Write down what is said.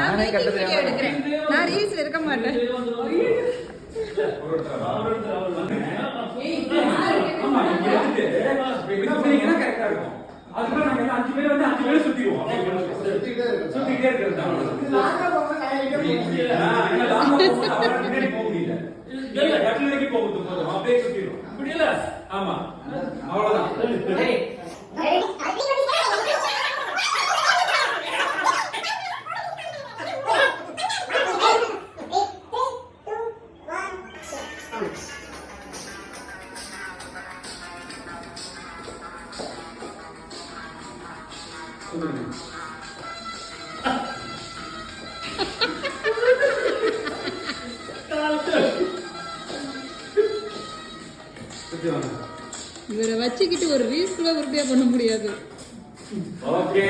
நான் ரீல்ஸ்ல இருக்க மாட்டேன். அதுக்குள்ள நாங்க 5 பேர் வந்து 5 பேர் சுத்திடுவோம். சுத்திட்டே இருக்கிறது. லாங்கா போக முடியல. லாங்கா போக முன்னாடி போக முடியல. இல்ல கட்டிலுக்கு போகுது போதும். அப்படியே சுத்திடுவோம். முடியல. ஆமா. அவ்வளவுதான். இவரை வச்சுக்கிட்டு ஒரு ரீல்ஸ் கூட உறுதியா பண்ண முடியாது. ஓகே.